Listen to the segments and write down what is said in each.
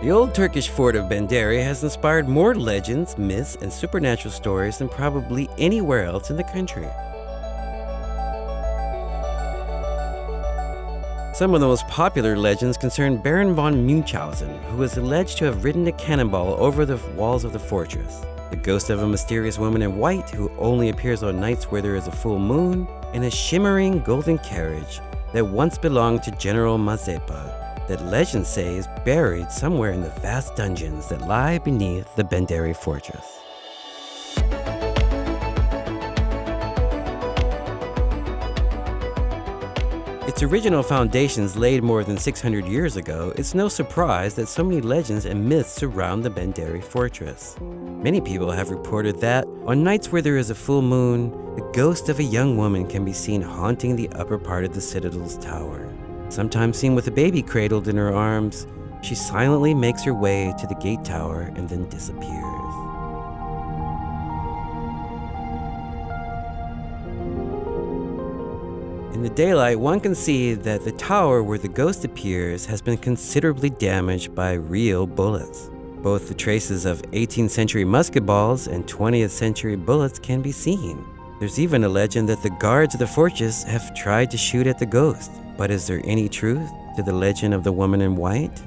The old Turkish fort of Bendery has inspired more legends, myths, and supernatural stories than probably anywhere else in the country. Some of the most popular legends concern Baron von Munchausen, who is alleged to have ridden a cannonball over the walls of the fortress, the ghost of a mysterious woman in white who only appears on nights where there is a full moon, and a shimmering golden carriage that once belonged to General Mazepa, that legends say is buried somewhere in the vast dungeons that lie beneath the Bendery Fortress. Its original foundations laid more than 600 years ago, it's no surprise that so many legends and myths surround the Bendery Fortress. Many people have reported that, on nights where there is a full moon, the ghost of a young woman can be seen haunting the upper part of the citadel's tower. Sometimes seen with a baby cradled in her arms, she silently makes her way to the gate tower and then disappears. In the daylight, one can see that the tower where the ghost appears has been considerably damaged by real bullets. Both the traces of 18th century musket balls and 20th century bullets can be seen. There's even a legend that the guards of the fortress have tried to shoot at the ghost. But is there any truth to the legend of the woman in white?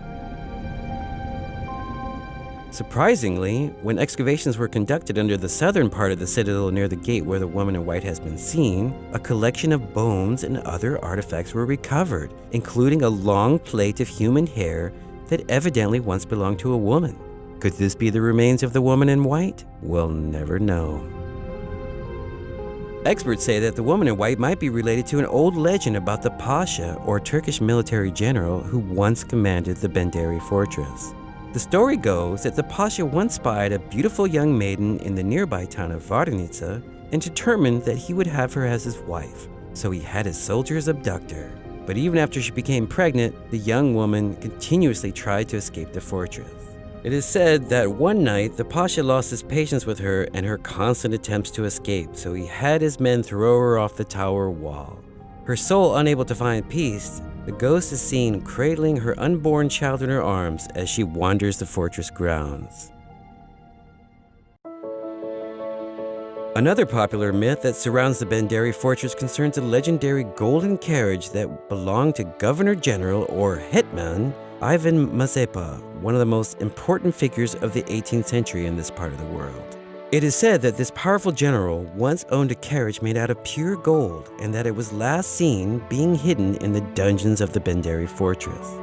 Surprisingly, when excavations were conducted under the southern part of the citadel near the gate where the woman in white has been seen, a collection of bones and other artifacts were recovered, including a long plait of human hair that evidently once belonged to a woman. Could this be the remains of the woman in white? We'll never know. Experts say that the woman in white might be related to an old legend about the Pasha, or Turkish military general, who once commanded the Bendery Fortress. The story goes that the Pasha once spied a beautiful young maiden in the nearby town of Varnica and determined that he would have her as his wife, so he had his soldiers abduct her. But even after she became pregnant, the young woman continuously tried to escape the fortress. It is said that one night, the Pasha lost his patience with her and her constant attempts to escape, so he had his men throw her off the tower wall. Her soul unable to find peace, the ghost is seen cradling her unborn child in her arms as she wanders the fortress grounds. Another popular myth that surrounds the Bendery Fortress concerns a legendary golden carriage that belonged to Governor General, or Hetman, Ivan Mazepa, one of the most important figures of the 18th century in this part of the world. It is said that this powerful general once owned a carriage made out of pure gold and that it was last seen being hidden in the dungeons of the Bendery Fortress.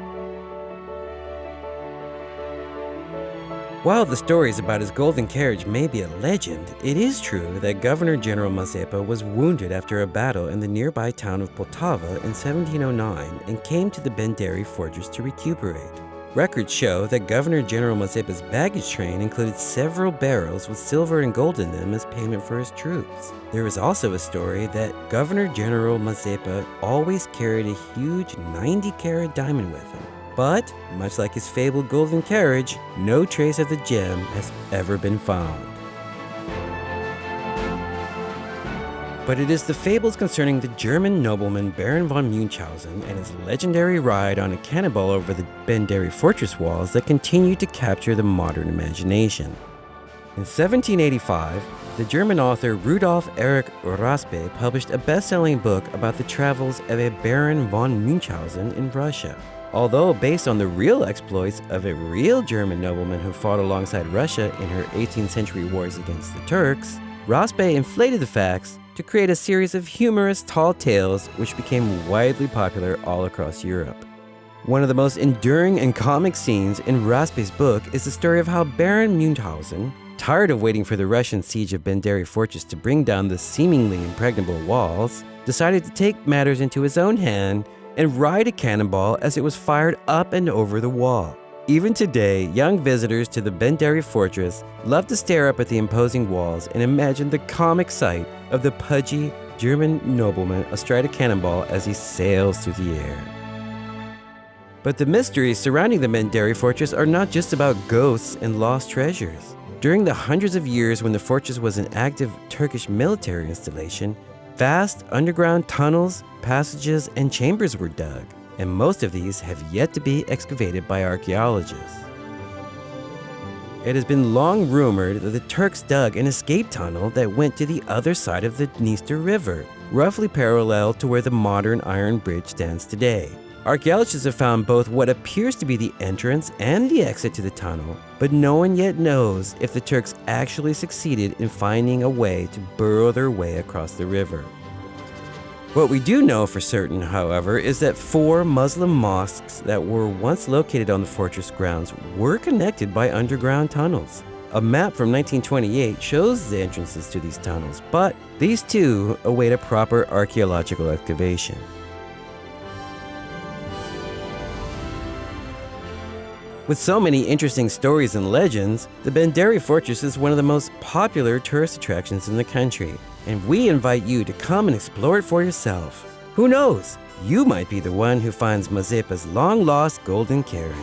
While the stories about his golden carriage may be a legend, it is true that Governor General Mazepa was wounded after a battle in the nearby town of Poltava in 1709 and came to the Bendery Fortress to recuperate. Records show that Governor General Mazepa's baggage train included several barrels with silver and gold in them as payment for his troops. There is also a story that Governor General Mazepa always carried a huge 90-carat diamond with him. But, much like his fabled golden carriage, no trace of the gem has ever been found. But it is the fables concerning the German nobleman Baron von Munchausen and his legendary ride on a cannonball over the Bendery Fortress walls that continue to capture the modern imagination. In 1785, the German author Rudolf Erich Raspe published a best-selling book about the travels of a Baron von Munchausen in Russia. Although based on the real exploits of a real German nobleman who fought alongside Russia in her 18th century wars against the Turks, Raspe inflated the facts to create a series of humorous tall tales which became widely popular all across Europe. One of the most enduring and comic scenes in Raspe's book is the story of how Baron Munchausen, tired of waiting for the Russian siege of Bendery Fortress to bring down the seemingly impregnable walls, decided to take matters into his own hand and ride a cannonball as it was fired up and over the wall. Even today, young visitors to the Bendery Fortress love to stare up at the imposing walls and imagine the comic sight of the pudgy German nobleman astride a cannonball as he sails through the air. But the mysteries surrounding the Bendery Fortress are not just about ghosts and lost treasures. During the hundreds of years when the fortress was an active Turkish military installation, vast underground tunnels, passages, and chambers were dug, and most of these have yet to be excavated by archaeologists. It has been long rumored that the Turks dug an escape tunnel that went to the other side of the Dniester River, roughly parallel to where the modern iron bridge stands today. Archaeologists have found both what appears to be the entrance and the exit to the tunnel, but no one yet knows if the Turks actually succeeded in finding a way to burrow their way across the river. What we do know for certain, however, is that 4 Muslim mosques that were once located on the fortress grounds were connected by underground tunnels. A map from 1928 shows the entrances to these tunnels, but these too await a proper archaeological excavation. With so many interesting stories and legends, the Bendery Fortress is one of the most popular tourist attractions in the country, and we invite you to come and explore it for yourself. Who knows? You might be the one who finds Mazepa's long-lost golden carriage.